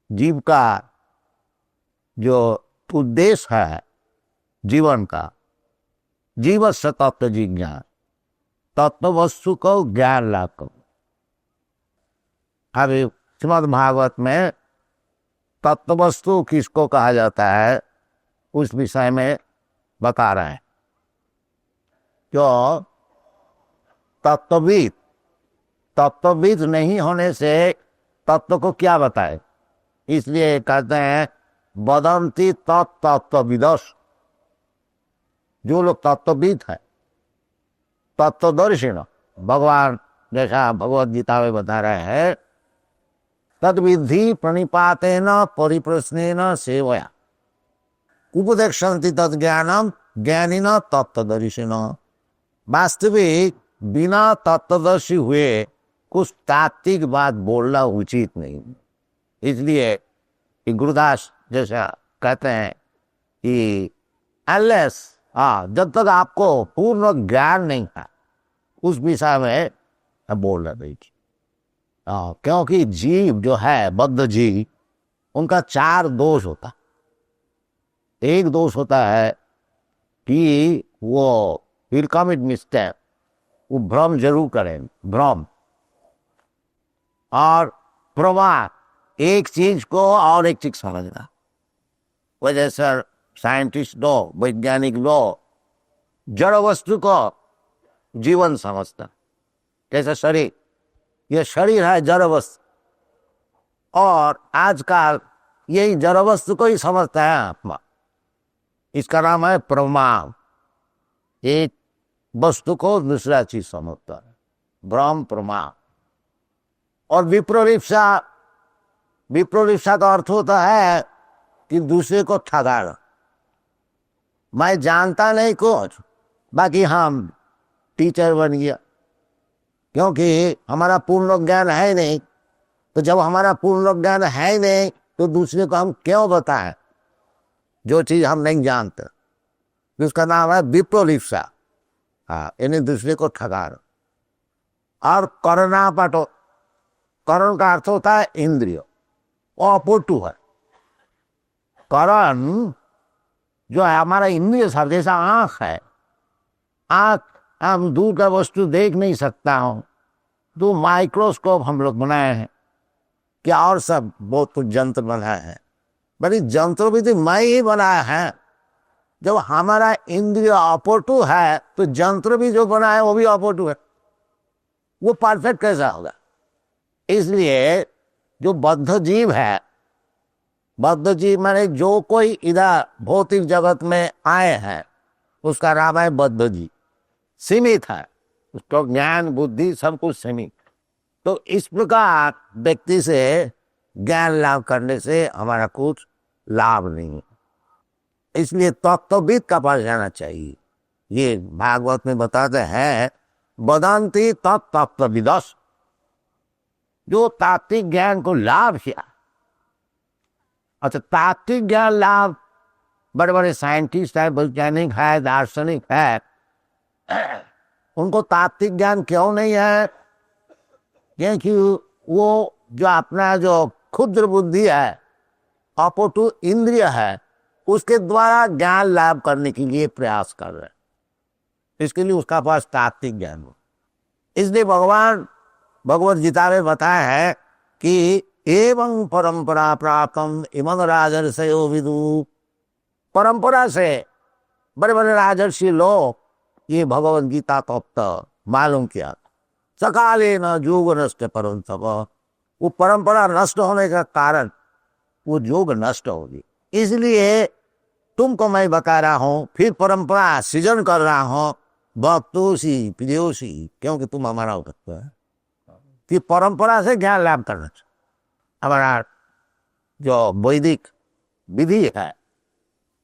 जीव का जो उद्देश्य है जीवन का, जीवस्य तत्व जिज्ञान, तत्व वस्तु को ज्ञान लाभ करो। अभी श्रीमद् भागवत में तत्व वस्तु किसको कहा जाता है उस विषय में बता रहे हैं। जो तत्वविद, तत्वविद नहीं होने से तत्व को क्या बताए, इसलिए कहते हैं वदंती तत्तत्वविदस्। जो लोग तत्वविद है, तत्वदर्शी, भगवान जैसा भगवद गीता में बता रहे हैं, तद्विधि प्रणिपातेन परिप्रश्नेन सेवया उपदेक्षन्ति तद्ज्ञानम ज्ञानिन तत्वदर्शिन। वास्तविक बिना तत्वदर्शी हुए कुछ तात्विक बात बोलना उचित नहीं। इसलिए गुरुदास जैसा कहते हैं कि अनलेस, जब तक आपको पूर्ण ज्ञान नहीं है उस विषय में बोलना नहीं। क्योंकि जीव जो है, बद्ध जीव, उनका 4 दोष होता। एक दोष होता है कि वो विल कमिट मिस्टेक, वो भ्रम जरूर करें, भ्रम और प्रमाद, एक चीज को और एक चीज समझना। वजह से साइंटिस्ट लो, वैज्ञानिक लो, जड़ वस्तु को जीवन समझता। जैसे शरीर, ये शरीर है जड़ वस्तु, और आजकल यही जड़ वस्तु को ही समझता है आत्मा। इसका नाम है प्रमाद। एक वस्तु को दूसरा चीज समझता है, भ्रम प्रमाद। और विप्रोलिप्सा, विप्रोलिप्सा का अर्थ होता है कि दूसरे को ठगाना। मैं जानता नहीं कुछ, बाकी हम टीचर बन गया, क्योंकि हमारा पूर्ण ज्ञान है नहीं। तो जब हमारा पूर्ण ज्ञान है नहीं तो दूसरे को हम क्यों बताएं जो चीज हम नहीं जानते। उसका नाम है विप्रोलिप्सा। यानी दूसरे को ठगाना। और करणापटो, करण का अर्थ होता है इंद्रिय, वो अपोटू है। करण जो है हमारा इंद्रिय शब्द, जैसा आंख है, आंख हम दूर का वस्तु देख नहीं सकता हूं, तो माइक्रोस्कोप हम लोग बनाए हैं, क्या और सब बहुत कुछ यंत्र बनाए हैं। बड़ी यंत्र भी तो मैं ही बनाया है। जब हमारा इंद्रिय अपोटू है तो यंत्र भी जो बना है वो भी अपोटू है, वो परफेक्ट कैसा होगा। इसलिए जो बद्ध जीव है, बद्ध जीव माने जो कोई इधर भौतिक जगत में आए हैं उसका नाम है बद्ध जीव। सीमित है, उसको ज्ञान बुद्धि सब कुछ सीमित। तो इस प्रकार व्यक्ति से ज्ञान लाभ करने से हमारा कुछ लाभ नहीं है। इसलिए तत्वविद का पास जाना चाहिए। ये भागवत में बताते हैं वदंती तत्तत्वविदस्। जो तात्विक ज्ञान को लाभ किया। अच्छा, तात्विक ज्ञान लाभ बड़े बड़े साइंटिस्ट है, वैज्ञानिक है, दार्शनिक है, उनको तात्विक ज्ञान क्यों नहीं है? क्योंकि वो जो अपना जो क्षुद्र बुद्धि है, अपोटू इंद्रिय है, उसके द्वारा ज्ञान लाभ करने के लिए प्रयास कर रहे हैं। इसके लिए उसका पास तात्विक ज्ञान हो। इसलिए भगवान भगवद गीता में बताया है कि एवं परंपरा प्राप्तम इमं राजर्षयो विदु। परंपरा से बड़े बड़े राजर्षि लोग ये भगवद गीता तत्व मालूम किया। सकाले न योग नष्ट परंतप, वो परंपरा नष्ट होने का कारण वो योग नष्ट होगी। इसलिए तुमको मैं बता रहा हूं, फिर परंपरा सृजन कर रहा हूं, भक्तोसी प्रियोसी, क्योंकि तुम हमारा भक्त है। कि परंपरा से ज्ञान लाभ करना चाहिए। हमारा जो वैदिक विधि है,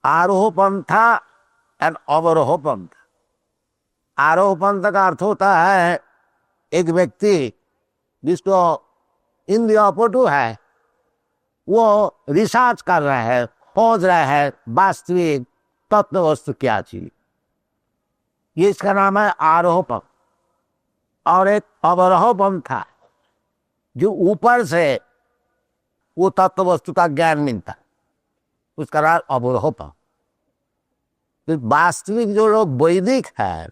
आरोह पंथा एंड अवरोह पंथा। आरोह पंथ का अर्थ होता है एक व्यक्ति जिसको इंद्रिय अपोटू है, वो रिसर्च कर रहा है, खोज रहा है वास्तविक तत्व वस्तु क्या चीज। ये इसका नाम है आरोह पंथ। और एक अवरोह पंथा जो ऊपर से वो तत्व वस्तु का ज्ञान मिलता, उसका राज अवरोहपम। तो वास्तविक जो लोग वैदिक है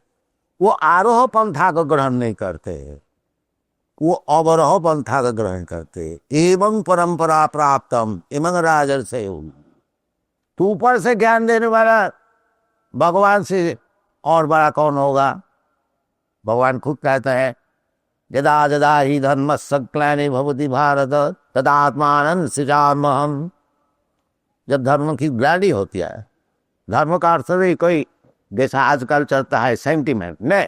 वो आरोह पंथा को ग्रहण नहीं करते, वो अवरोह पंथा का ग्रहण करते। एवं परंपरा प्राप्तम एवं राजर से, तो ऊपर से ज्ञान देने वाला भगवान से और बड़ा कौन होगा? भगवान खुद कहते हैं यदा यदा ही धर्म संक्लानि भवति भारत तदात्मान सृजाम्यहम्। जब धर्म की ग्लानि होती है, धर्म का अर्थ नहीं कोई जैसा आजकल चलता है सेंटिमेंट, नहीं,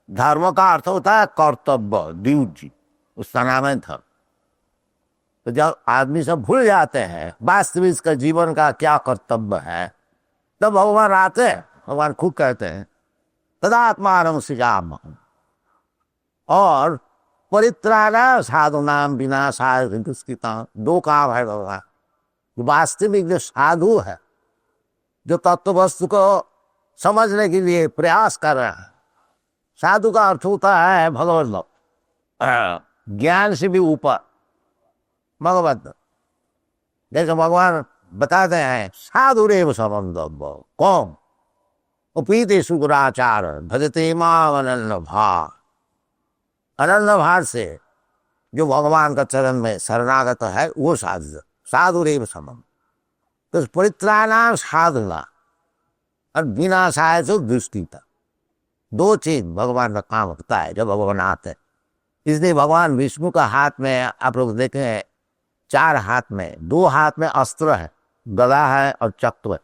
धर्म का अर्थ होता है कर्तव्य, ड्यूटी, उसका नाम है धर्म। तो जब आदमी सब भूल जाते हैं वास्तविक का जीवन का क्या कर्तव्य है, तब भगवान आते हैं, भगवान खुद कहते हैं तदात्मानं सृजाम्यहम्। और परित्राणाय साधूनां विनाशाय दुष्कृतां, दो काम है भगवान। वास्तविक जो साधु है, जो तत्व वस्तु को समझने के लिए प्रयास कर रहा है, साधु का अर्थ होता है भगवत लोक, ज्ञान से भी ऊपर भगवत। जैसे भगवान बताते हैं साधुरेव समंतव्य, कौन? उपीते सुगुराचार भजते माम अनन्य भाव। अनन्य भाव से जो भगवान का चरण में शरणागत है वो साधु, साधुरेव समम। तो परित्राणाय साधुना और विनाशाय तो दुष्कृता, दो चीज भगवान का काम होता है जब भगवान आते हैं। इसलिए भगवान विष्णु का हाथ में आप लोग देखें, चार हाथ में, दो हाथ में अस्त्र है, गदा है और चक्र है,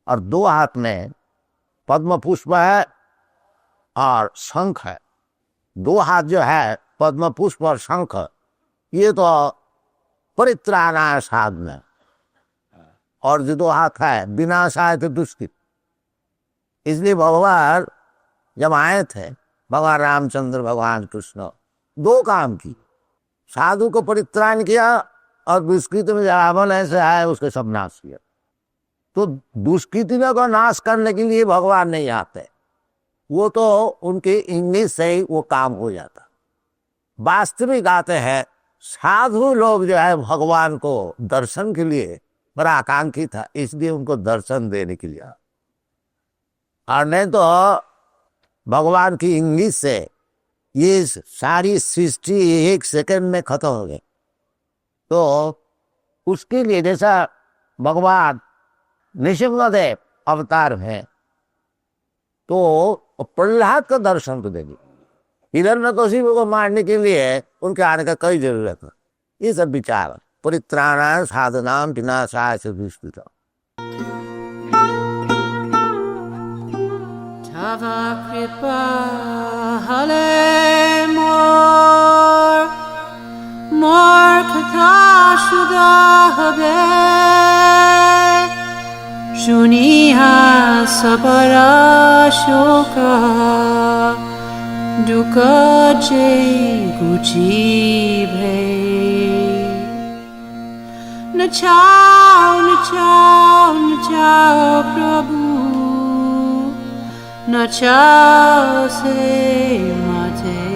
और दो हाथ में पद्म पुष्प है और शंख है। दो हाथ जो है पद्म पुष्प और शंख, ये तो परित्राणाय साधना, और जो दो हाथ है विनाशाय तो दुष्कृत। इसलिए भगवान जब आए थे, भगवान रामचंद्र भगवान कृष्ण, दो काम की, साधु को परित्राण किया और दुष्कृति में रावण ऐसे आए उसके सब नाश किया। तो दुष्कृति को नाश करने के लिए भगवान नहीं आते, वो तो उनके इंग्लिश से ही वो काम हो जाता। वास्तविक आते हैं साधु लोग जो है भगवान को दर्शन के लिए बड़ा आकांक्षी था, इसलिए उनको दर्शन देने के लिए। और नहीं तो भगवान की इंग्लिश से ये सारी सृष्टि एक सेकंड में खत्म हो गई। तो उसके लिए जैसा भगवान नृसिंहदेव अवतार है, तो प्रहलाद का दर्शन तो देंगे, हिरण्यकशिपु को मारने के लिए उनके आने का कोई जरूरत नहीं। ये सब विचार परित्राणाय साधनां विनाशाय च दुष्कृतां। Tava kripa hale mor katha shuda habe shuniha sabara shoka duka je guji bhe nachao nachao nachao prabhu nachao se mate